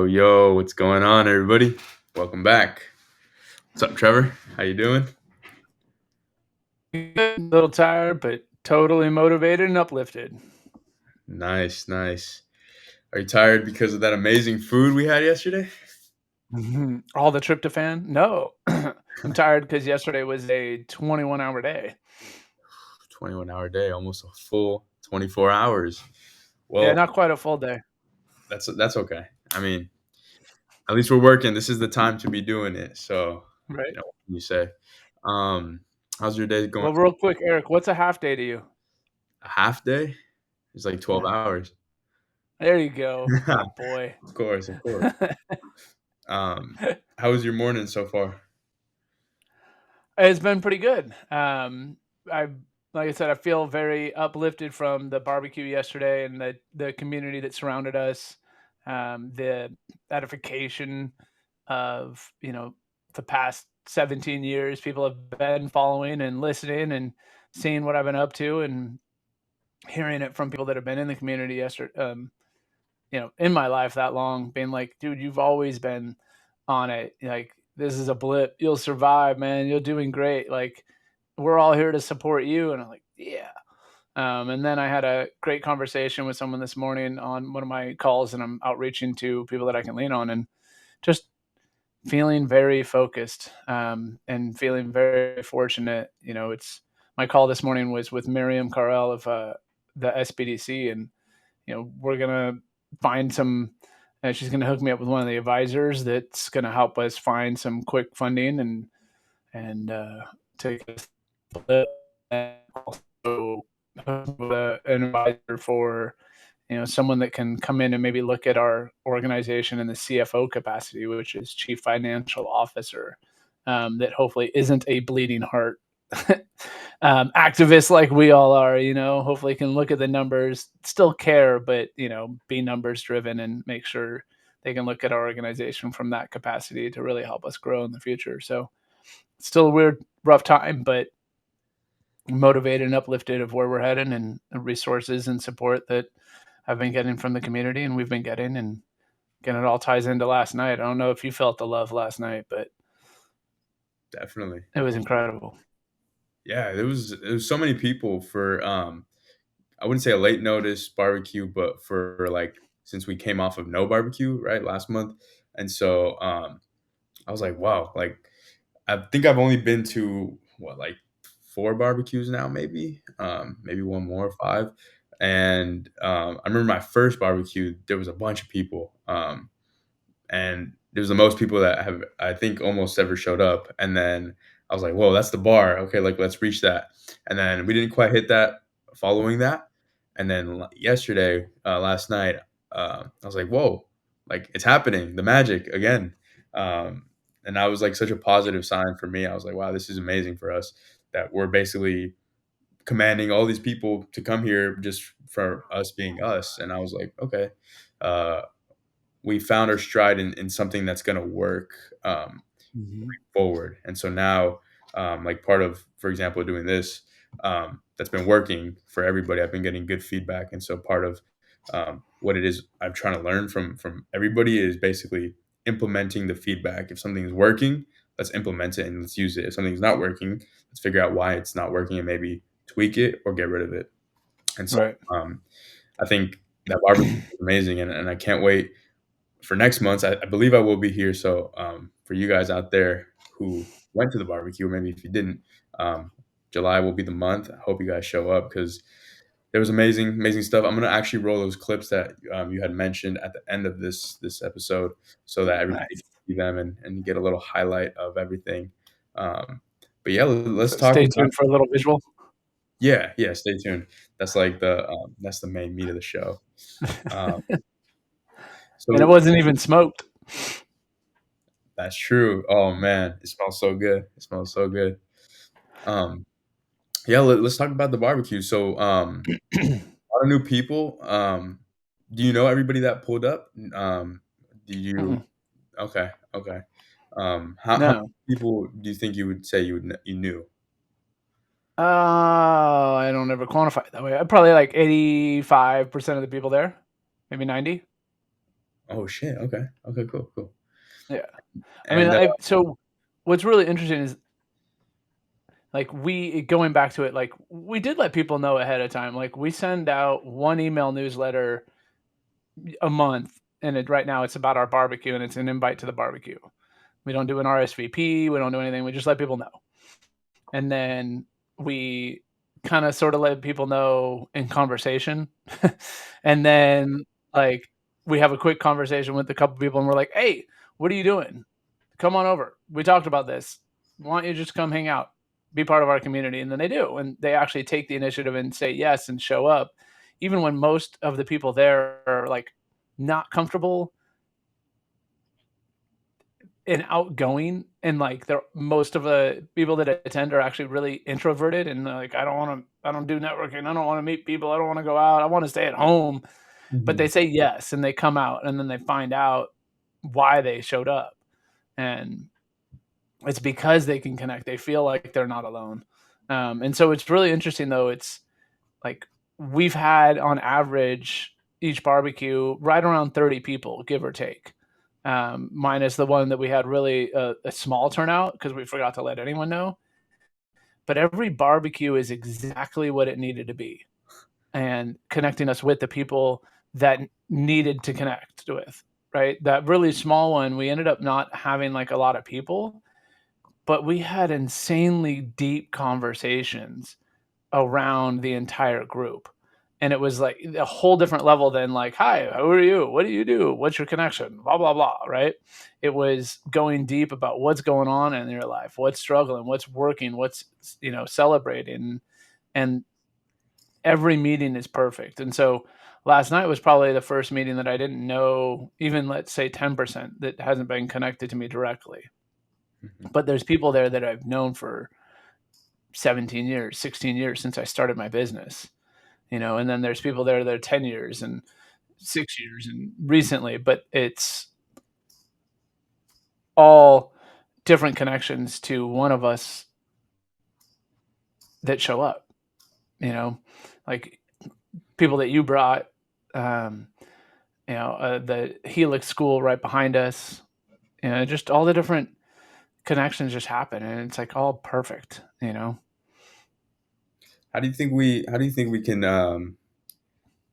Yo, what's going on, everybody? Welcome back. What's up, Trevor? How you doing? Good, a little tired, but totally motivated and uplifted. Nice, nice. Are you tired because of that amazing food we had yesterday? All the tryptophan? No. I'm tired because yesterday was a 21-hour day. 21-hour day, almost a full 24 hours. Yeah, Well, not quite a full day. that's okay. I mean, at least we're working. This is the time to be doing it. So, Right. what can you say? Um, how's your day going? Well, real quick, Eric, what's a half day to you? A half day? It's like 12 Yeah. hours. There you go. That boy. Of course, of course. Um, how was your morning so far? It's been pretty good. I like I said, I feel very uplifted from the barbecue yesterday and the community that surrounded us. The edification of the past 17 years, people have been following and listening and seeing what I've been up to and hearing it from people that have been in the community yesterday. In my life that long, being like, dude, you've always been on it. Like, this is a blip. You'll survive, man. You're doing great. Like, we're all here to support you. And I'm like, yeah. And then I had a great conversation with someone this morning on one of my calls, and I'm outreaching to people that I can lean on, and just feeling very focused, and feeling very fortunate. It's my call this morning was with Miriam Carell of the SBDC, and we're gonna find some. She's gonna hook me up with one of the advisors that's gonna help us find some quick funding and take a and also an advisor for someone that can come in and maybe look at our organization in the CFO capacity, which is Chief Financial Officer, that hopefully isn't a bleeding heart activist like we all are. Hopefully can look at the numbers, still care, but be numbers driven and make sure they can look at our organization from that capacity to really help us grow in the future. So still a weird, rough time, but motivated and uplifted of where we're heading and the resources and support that I've been getting from the community and we've been getting. And again, it all ties into last night. I don't know if you felt the love last night, but Definitely. it was incredible. Yeah, there was so many people for I wouldn't say a late notice barbecue, but for like since we came off of no barbecue, right, last month. And so I was like, wow, like I think I've only been to what, like four barbecues now, maybe one more, five. And I remember my first barbecue, there was a bunch of people. And it was the most people that have, I think, almost ever showed up. And then I was like, whoa, that's the bar. Okay, like let's reach that. And then we didn't quite hit that following that. And then yesterday, last night, I was like, whoa, like it's happening, the magic again. And that was like such a positive sign for me. I was like, wow, this is amazing for us that we're basically commanding all these people to come here just for us being us. And I was like, okay, uh, we found our stride in something that's going to work Mm-hmm. forward. And so now, like part of, for example, doing this, that's been working for everybody. I've been getting good feedback, and so part of what it is I'm trying to learn from everybody is basically implementing the feedback. If something is working, let's implement it and let's use it. If something's not working, let's figure out why it's not working and maybe tweak it or get rid of it. And so Right. I think that barbecue is amazing, and I can't wait for next month. I believe I will be here. So for you guys out there who went to the barbecue, or maybe if you didn't, um, July will be the month. I hope you guys show up because there was amazing, amazing stuff. I'm gonna actually roll those clips that you had mentioned at the end of this episode, so that everybody can Nice. see them and get a little highlight of everything. Um, but yeah, let's So talk stay about. tuned for a little visual. Yeah, yeah. Stay tuned. That's the main meat of the show. Um, And it so wasn't even smoked. that's true. Oh man, it smells so good. It smells so good. Um, yeah, let's talk about the barbecue. So, a lot of new people. Do you know everybody that pulled up? Do you? Mm-mm. Okay, okay. How many No. people do you think you would say you knew? I don't ever quantify it that way. Probably like 85% of the people there, maybe 90. Oh shit. Okay. Okay. Cool. Cool. Yeah. I mean, And I so what's really interesting is, like, we going back to it, like, we did let people know ahead of time. Like, we send out 1 email newsletter a month, and right now it's about our barbecue, and it's an invite to the barbecue. We don't do an RSVP, we don't do anything, we just let people know. And then we kinda sorta let people know in conversation. And then, like, we have a quick conversation with a couple people, and we're like, "Hey, what are you doing? Come on over. We talked about this. Why don't you just come hang out? Be part of our community?" And then they do, and they actually take the initiative and say yes and show up, even when most of the people there are, like, not comfortable and outgoing, and, like, they're most of the people that attend are actually really introverted, and they're like, I don't do networking, I don't wanna meet people, I don't wanna go out, I wanna stay at home." But they Mhm. say yes, and they come out, and then they find out why they showed up, and it's because they can connect, they feel like they're not alone. And so it's really interesting, though. It's like, we've had on average each barbecue right around 30 people, give or take, minus the one that we had really a small turnout because we forgot to let anyone know. But every barbecue is exactly what it needed to be, and connecting us with the people that needed to connect with. Right, that really small one, we ended up not having like a lot of people, but we had insanely deep conversations around the entire group. And it was like a whole different level than like, "Hi, who are you? What do you do? What's your connection?" Blah, blah, blah, right? It was going deep about what's going on in your life, what's struggling, what's working, what's, celebrating. And every meeting is perfect. And so last night was probably the first meeting that I didn't know, even let's say 10%, that hasn't been connected to me directly. Mhm. But there's people there that I've known for 17 years, 16 years since I started my business, and then there's people there that are 10 years and 6 years and recently, but it's all different connections to one of us that show up, you know, like people that you brought, um, the Helix school right behind us, just all the different connections just happen, and it's like all perfect. How do you think we can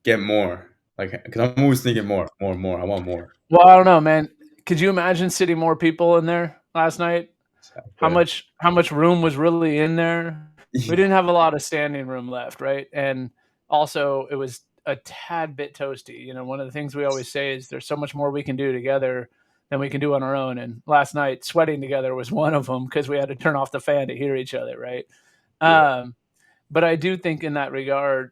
get more? Like, because I'm always thinking more, more, more. I want more. Well, I don't know, man. Could you imagine sitting more people in there last night? So, How but much room was really in there? We didn't have a lot of standing room left, right? And also, it was a tad bit toasty. One of the things we always say is there's so much more we can do together than we can do on our own. And last night, sweating together was one of them because we had to turn off the fan to hear each other, right? yeah, Um, but I do think in that regard,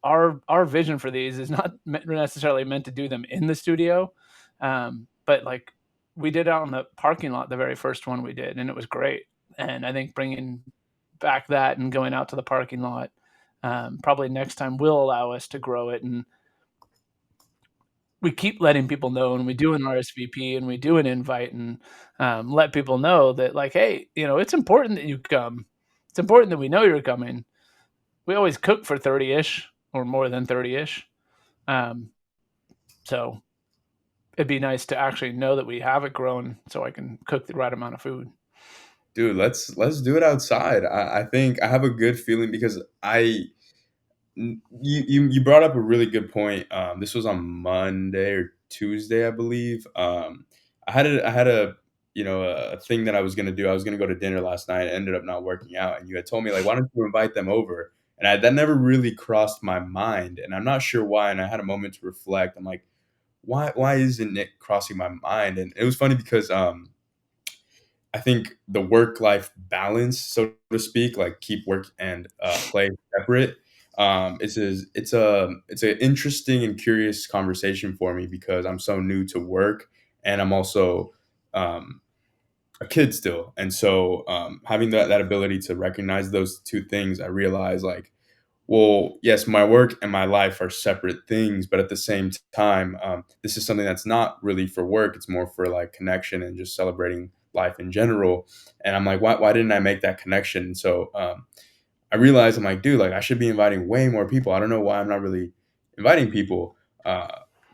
our vision for these is not necessarily meant to do them in the studio, but like we did out in the parking lot, the very first one we did, and it was great. And I think bringing back that and going out to the parking lot, probably next time will allow us to grow it. And we keep letting people know, and we do an RSVP and we do an invite, and let people know that, like, hey, it's important that you come. It's important that we know you're coming. We always cook for 30-ish or more than 30-ish. Um, so it'd be nice to actually know that we have it grown so I can cook the right amount of food. dude, let's do it outside. I think I have a good feeling because you brought up a really good point. This was on Monday or Tuesday, I believe. I had a a thing that I was gonna do. I was gonna go to dinner last night. It ended up not working out, and you had told me like, why don't you invite them over? And that never really crossed my mind, and I'm not sure why. And I had a moment to reflect. I'm like, why isn't it crossing my mind? And it was funny because I think the work life balance, so to speak, like keep work and play separate. It's an interesting and curious conversation for me because I'm so new to work and I'm also um, a kid still, and so having that ability to recognize those two things, I realize like, well, yes, my work and my life are separate things, but at the same time, this is something that's not really for work. It's more for like connection and just celebrating life in general. And I'm like, why didn't I make that connection? So I realized I'm like, dude, like I should be inviting way more people. I don't know why I'm not really inviting people.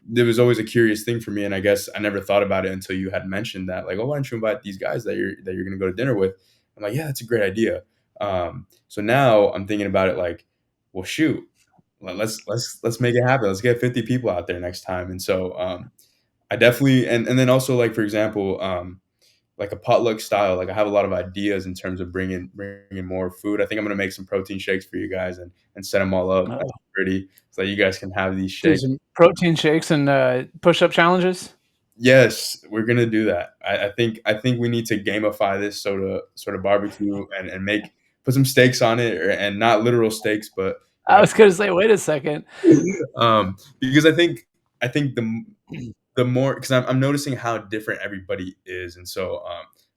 there was always a curious thing for me, and I guess I never thought about it until you had mentioned that, like, "Oh, why don't you invite these guys that you're gonna go to dinner with?" I'm like, "Yeah, that's a great idea." So now I'm thinking about it like, "Well, shoot, let's make it happen. Let's get 50 people out there next time." And so, I definitely and then also, like, for example, like a potluck style, like, I have a lot of ideas in terms of bringing more food. I think I'm gonna make some protein shakes for you guys and set them all up nice Oh, and pretty so that you guys can have these do shakes. some protein shakes and push-up challenges. Yes, we're gonna do that. I think we need to gamify this sort of barbecue and make put some stakes on it, and not literal steaks, but I was gonna say, wait a second. because I think the more because I'm noticing how different everybody is, and so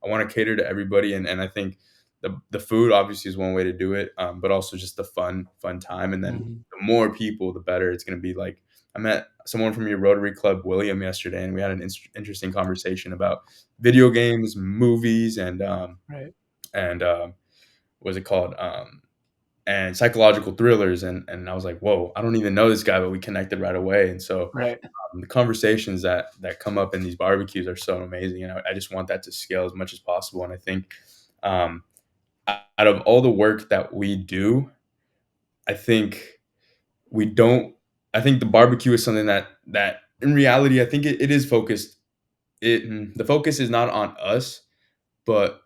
I want to cater to everybody, and I think the food obviously is one way to do it, but also just the fun time, and then Mhm. the more people, the better it's gonna be. Like I met someone from your Rotary Club, William, yesterday, and we had an interesting conversation about video games, movies, Right, and what's it called? And psychological thrillers, and I was like, whoa, I don't even know this guy, but we connected right away, and so right. the conversations that come up in these barbecues are so amazing, and I just want that to scale as much as possible. And I think um, out of all the work that we do, I think we don't. I think the barbecue is something that in reality, I think it is focused. The focus is not on us, but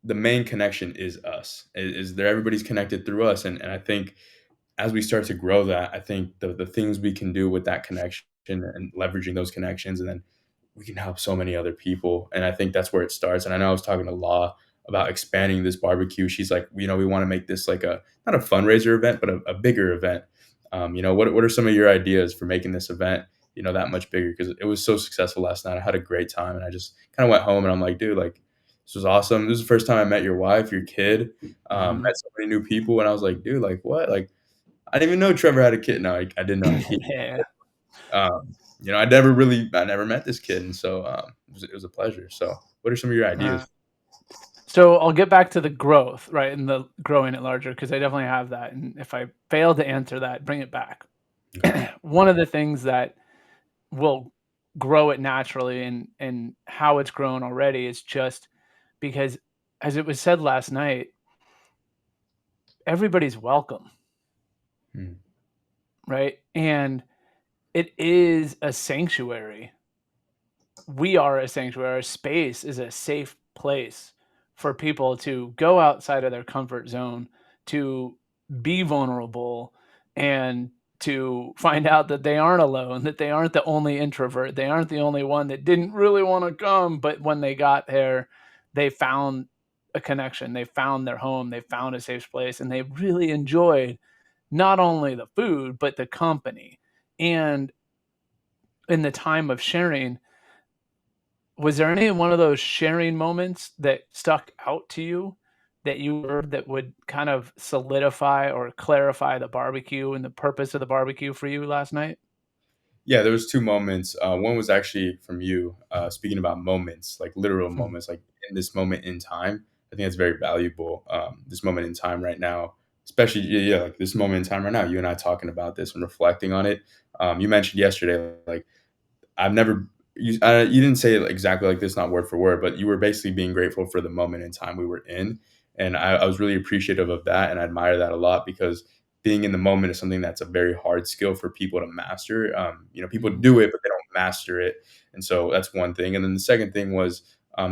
the main connection is us. Is there everybody's connected through us, and I think as we start to grow that, I think the things we can do with that connection and leveraging those connections, and then we can help so many other people. And I think that's where it starts. And I know I was talking to Law about expanding this barbecue. She's like, we want to make this like a not a fundraiser event, but a bigger event. What are some of your ideas for making this event, that much bigger? Because it was so successful last night. I had a great time, and I just kind of went home and I'm like, dude, like this was awesome. This is the first time I met your wife, your kid, Mhm. met so many new people, and I was like, dude, like what, like I didn't even know Trevor had a kid. No, I didn't know he Yeah. I never met this kid, and so, it was a pleasure. So, what are some of your Uh, ideas? so I'll get back to the growth, right, and the growing it larger because I definitely have that, and if I fail to answer that, bring it back. Okay. One of the things that will grow it naturally and how it's grown already is just because, as it was said last night, everybody's welcome, Mm, right? And it is a sanctuary. We are a sanctuary. Our space is a safe place for people to go outside of their comfort zone, to be vulnerable, and to find out that they aren't alone, that they aren't the only introvert, they aren't the only one that didn't really want to come, but when they got there, they found a connection, they found their home, they found a safe place, and they really enjoyed not only the food, but the company. And in the time of sharing, was there any one of those sharing moments that stuck out to you that you heard that would kind of solidify or clarify the barbecue and the purpose of the barbecue for you last night? yeah, there was 2 moments. One was actually from you, speaking about moments, like literal Hmm. moments, like in this moment in time. I think that's very valuable. This moment in time right now, especially yeah, like this moment in time right now, you and I talking about this and reflecting on it. You mentioned yesterday, like I've never you didn't say it exactly like this, not word for word, but you were basically being grateful for the moment in time we were in, and I was really appreciative of that, and I admire that a lot because being in the moment is something that's a very hard skill for people to master. People Mhm. do it, but they don't master it, and so that's one thing. And then the second thing was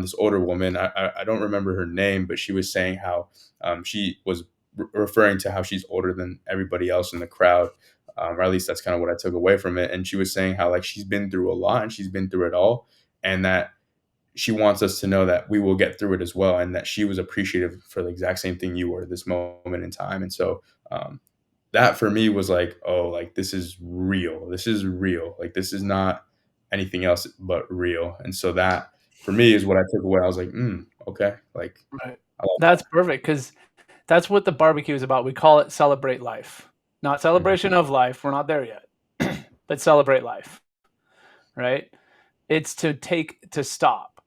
this older woman. I don't remember her name, but she was saying how she was referring to how she's older than everybody else in the crowd, or at least that's kind of what I took away from it. And she was saying how like she's been through a lot and she's been through it all, and that she wants us to know that we will get through it as well, and that she was appreciative for the exact same thing you were this moment in time. And so that for me was like, oh, like this is real. This is real. Like this is not anything else but real. And so that for me is what I took away. I was like, okay, like Right. I like That's perfect because that's what the barbecue is about. We call it celebrate life, not that. Mhm. celebration of life. We're not there yet, but celebrate life, right? It's to stop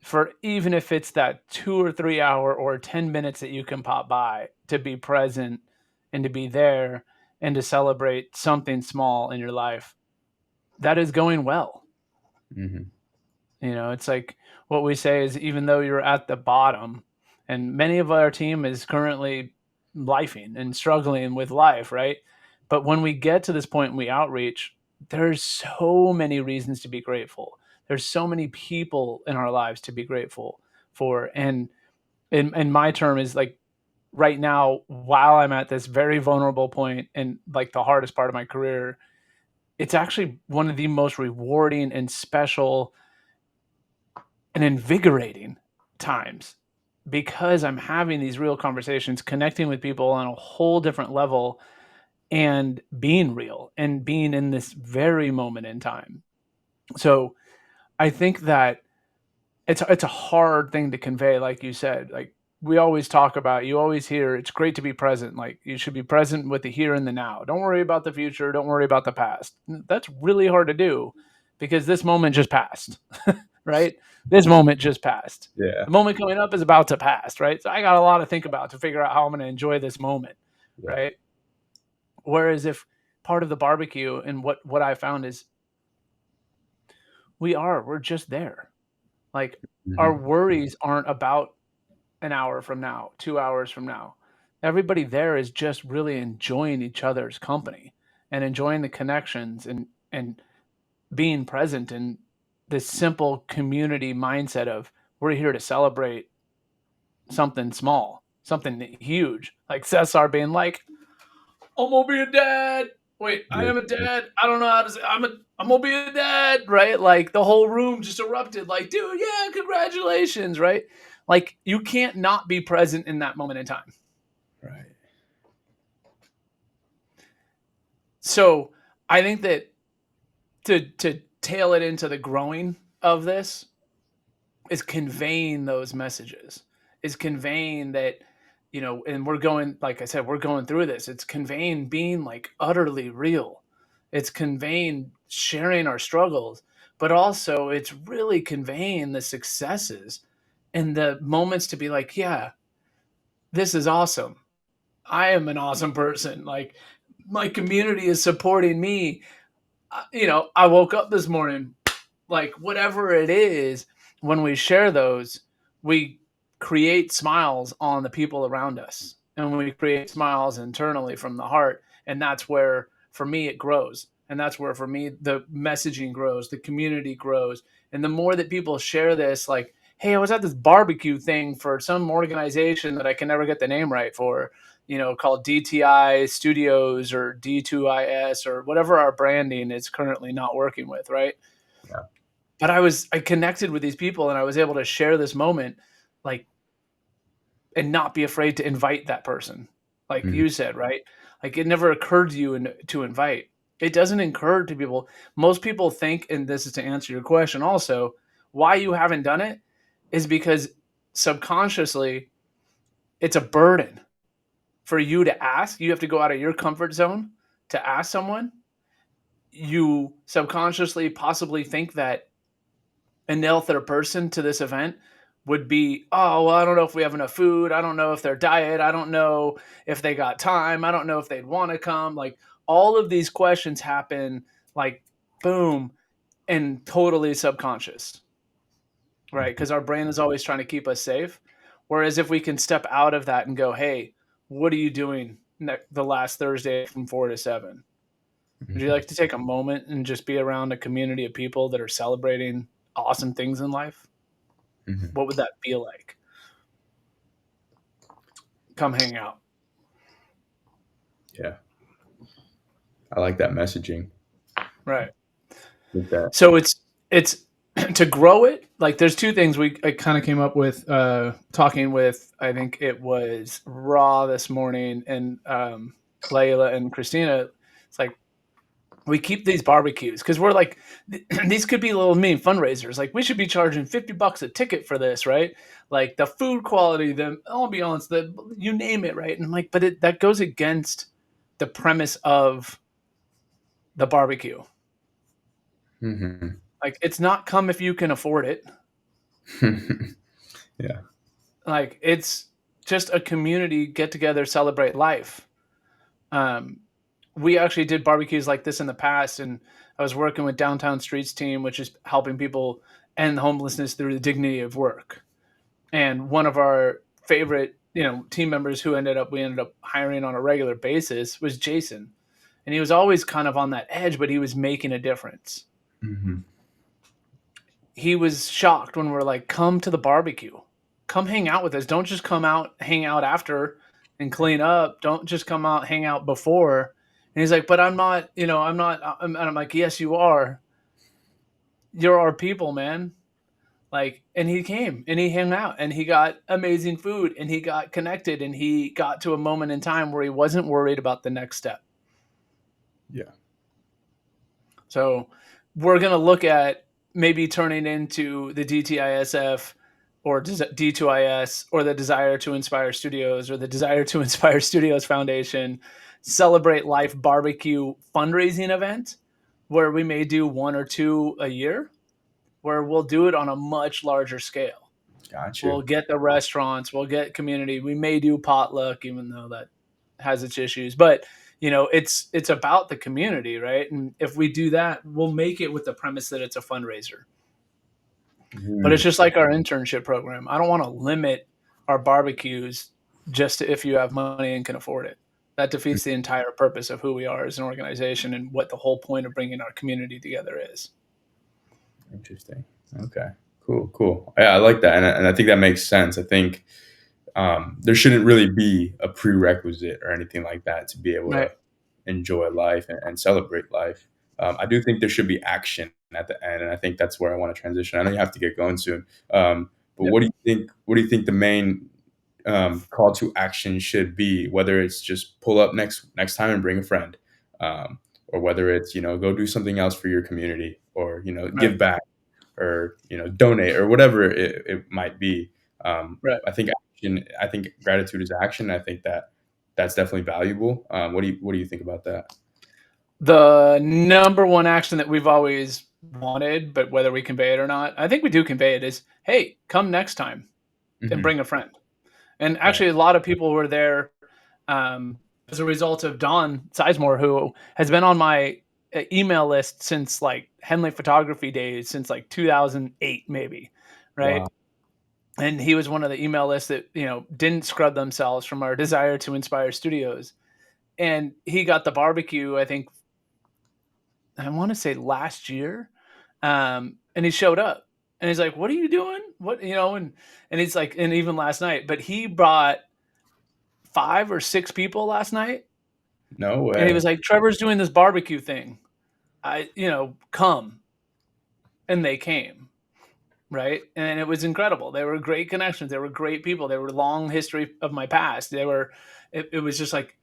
for even if it's that 2 or 3 hour or 10 minutes that you can pop by to be present and to be there and to celebrate something small in your life. that is going well. Mhm. It's like what we say is even though you're at the bottom, and many of our team is currently lifing and struggling with life, right? But when we get to this point and we outreach, there's so many reasons to be grateful. There's so many people in our lives to be grateful for. And in my term is like right now, while I'm at this very vulnerable point and like the hardest part of my career, it's actually one of the most rewarding and special and invigorating times because I'm having these real conversations, connecting with people on a whole different level and being real and being in this very moment in time. So I think that it's a hard thing to convey, like you said. Like we always talk about, you always hear it's great to be present. Like you should be present with the here and the now. Don't worry about the future. Don't worry about the past. That's really hard to do because this moment just passed. Right? This moment just passed. Yeah. The moment coming up is about to pass, right? So I got a lot to think about to figure out how I'm going to enjoy this moment, Yeah. right? Whereas if part of the barbecue and what I found is we're just there. Like our Mhm. worries aren't about an hour from now, 2 hours from now. Everybody there is just really enjoying each other's company and enjoying the connections and being present in this simple community mindset of we're here to celebrate something small, something huge. Like Cesar being like, I'm gonna be a dad. Wait, I Yeah. am a dad. I don't know how to say I'm gonna be a dad, right? Like the whole room just erupted, like, dude, yeah, congratulations, right? Like you can't not be present in that moment in time. Right. So I think that to tail it into the growing of this is conveying those messages, is conveying that, and we're going, like I said, we're going through this. It's conveying being like utterly real. It's conveying sharing our struggles, but also it's really conveying the successes and the moments to be like, yeah, this is awesome. I am an awesome person. Like my community is supporting me. I woke up this morning, like whatever it is, when we share those, we create smiles on the people around us and we create smiles internally from the heart. And that's where, for me, it grows. And that's where, for me, the messaging grows, the community grows. And the more that people share this, like, hey, I was at this barbecue thing for some organization that I can never get the name right for, called DTI Studios or D2IS or whatever our branding is currently not working with, right? Yeah. But I connected with these people and I was able to share this moment, like, and not be afraid to invite that person. Like Mhm. you said, right? Like it never occurred to you to invite. It doesn't occur to people. Most people think, and this is to answer your question also, why you haven't done it is because subconsciously it's a burden for you to ask. You have to go out of your comfort zone to ask someone. You subconsciously possibly think that an other person to this event would be, oh, well, I don't know if we have enough food. I don't know if their diet. I don't know if they got time. I don't know if they'd want to come. Like all of these questions happen like boom and totally subconscious, right? Mhm. Because our brain is always trying to keep us safe. Whereas if we can step out of that and go, hey, what are you doing the last Thursday from 4 to 7? Would you Mhm. like to take a moment and just be around a community of people that are celebrating awesome things in life? Mhm. What would that feel like? Come hang out. Yeah. I like that messaging Right. with that. So it's to grow it, like there's two things I kind of came up with talking with, I think it was Raw this morning and Layla and Christina. It's like we keep these barbecues because we're like these could be little mini fundraisers. Like we should be charging $50 a ticket for this, right? Like the food quality, the ambiance, the you name it, right? And I'm like, but that goes against the premise of the barbecue. Mhm. Like it's not come if you can afford it. Yeah. Like it's just a community get together, celebrate life. Um, we actually did barbecues like this in the past, and I was working with Downtown Streets team, which is helping people end homelessness through the dignity of work. And one of our favorite, team members who we ended up hiring on a regular basis was Jason. And he was always kind of on that edge, but he was making a difference. Mhm. He was shocked when we're like, come to the barbecue, come hang out with us. Don't just come out, hang out after and clean up. Don't just come out, hang out before. And he's like, but I'm not, I'm not. And I'm like, yes, you are. You're our people, man. Like, and he came and he hung out and he got amazing food and he got connected and he got to a moment in time where he wasn't worried about the next step. Yeah. So we're going to look at maybe turning into the DTISF or D2IS or the Desire to Inspire Studios or the Desire to Inspire Studios Foundation Celebrate Life Barbecue fundraising event where we may do one or two a year, where we'll do it on a much larger scale. Got We'll you. get the restaurants, we'll get community. We may do potluck, even though that has its issues. But it's about the community, right? And if we do that, we'll make it with the premise that it's a fundraiser. But it's Mhm. just like our internship program. I don't want to limit our barbecues just to if you have money and can afford it. That defeats the entire purpose of who we are as an organization and what the whole point of bringing our community together is. Interesting. Okay. Cool. Cool. Yeah, I like that, and I think that makes sense. I think there shouldn't really be a prerequisite or anything like that to be able Right. to enjoy life and celebrate life. I do think there should be action at the end, and I think that's where I want to transition. I know you have to get going soon, but Yep. what do you think? What do you think the main call to action should be? Whether it's just pull up next time and bring a friend, or whether it's go do something else for your community, or Right. give back, or donate, or whatever it might be. Right. I think gratitude is action. I think that's definitely valuable. What do you think about that? The number one action that we've always wanted, but whether we convey it or not, I think we do convey it is, hey, come next time and Hmm. bring a friend. And Right. actually, a lot of people were there as a result of Don Sizemore, who has been on my email list since like Henley photography days, since like 2008, maybe. Right. Wow. And he was one of the email lists that, didn't scrub themselves from our Desire to Inspire Studios. And he got the barbecue, I think, I want to say last year. And he showed up and he's like, what are you doing? And he's like, and even last night, but he brought 5 or 6 people last night. No And he way. was like, Trevor's doing this barbecue thing. Come. And they came. Right. And it was incredible. They were great connections. They were great people. They were long history of my past. It was just like,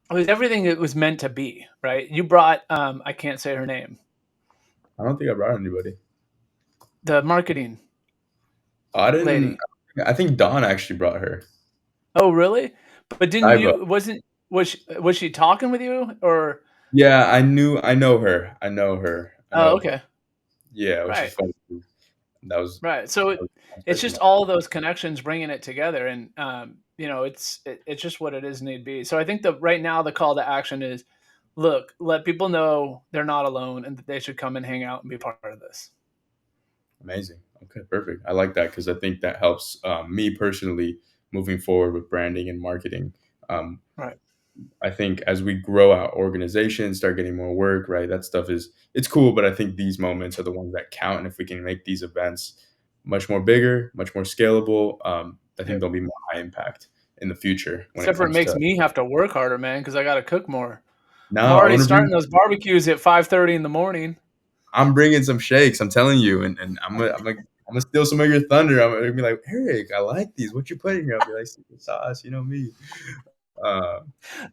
it was everything it was meant to be. Right. You brought, I can't say her name, I don't think I brought anybody. the marketing I didn't. lady. I think Don actually brought her. Oh, really? But didn't Iva. you, wasn't, was she talking with you or, Yeah, I know her. I know her. I oh, know. okay. Yeah, which is Right. funny. That was Right. So that was Don's it's person. just all those connections bringing it together, and it's just what it is need be. So I think that right now the call to action is, look, let people know they're not alone and that they should come and hang out and be part of this. Amazing. Okay, perfect. I like that because I think that helps me personally moving forward with branding and marketing. Um, Right. I think as we grow our organization, start getting more work, right? That stuff it's cool, but I think these moments are the ones that count. And if we can make these events much more bigger, much more scalable, I think Yep. there'll be more high impact in the future when it Except for it comes makes to. me have to work harder, man, because I got to cook more. I'm No, already starting those barbecues at 5:30 in the morning. I'm bringing some shakes. I'm telling you, and I'm gonna steal some of your thunder. I'm gonna be like, Eric, I like these. What you put in here? I'll be like, secret sauce. You know me. Uh,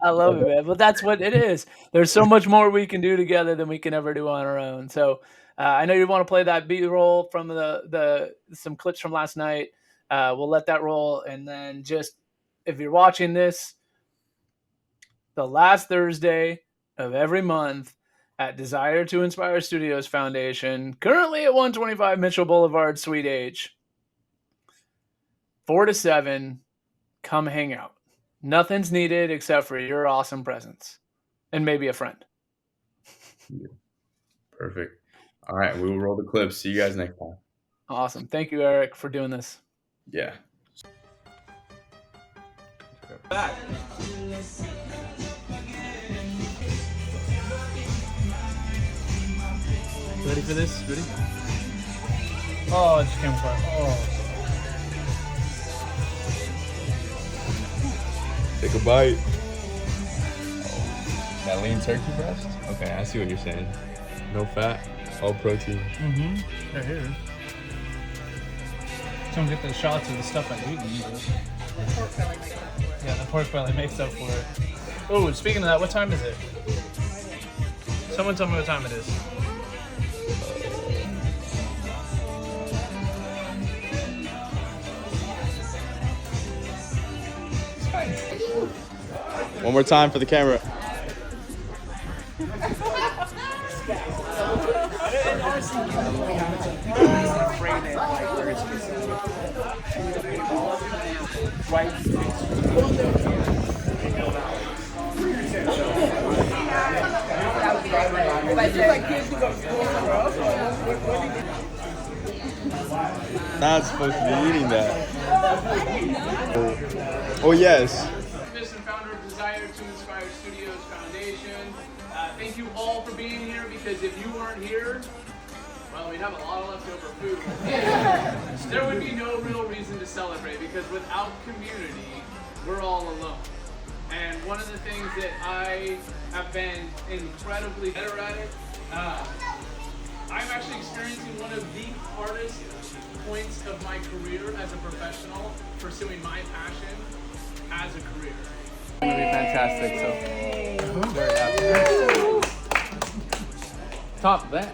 I love it, man. But that's what it is. There's so much more we can do together than we can ever do on our own. So I know you want to play that B roll from the some clips from last night. We'll let that roll, and then just if you're watching this, the last Thursday of every month at Desire to Inspire Studios Foundation, currently at 125 Mitchell Boulevard, Suite H, 4 to 7. Come hang out. Nothing's needed except for your awesome presence. and maybe a friend. Yeah, perfect. All right, we will roll the clips. See you guys next time. Awesome. Thank you, Eric, for doing this. Yeah. Back. Ready for this? Ready? Oh, it just came apart. Oh. Take a bite. That lean turkey breast? Okay, I see what you're saying. No fat, all protein. Right here. Don't get the shots of the stuff I've eaten. Yeah, the pork belly makes up for it. Oh, speaking of that, what time is it? Someone tell me what time it is. One more time for the camera. Not supposed to be eating that. Oh yes. And founder of Desire to Inspire Studios Foundation. Thank you all for being here, because if you weren't here, well, we'd have a lot of leftover food. There would be no real reason to celebrate, because without community, we're all alone. And one of the things that I have been incredibly better at it, I'm actually experiencing one of the hardest points of my career as a professional, pursuing my passion as a career. It's going to be fantastic, so I'm very happy. Top of that.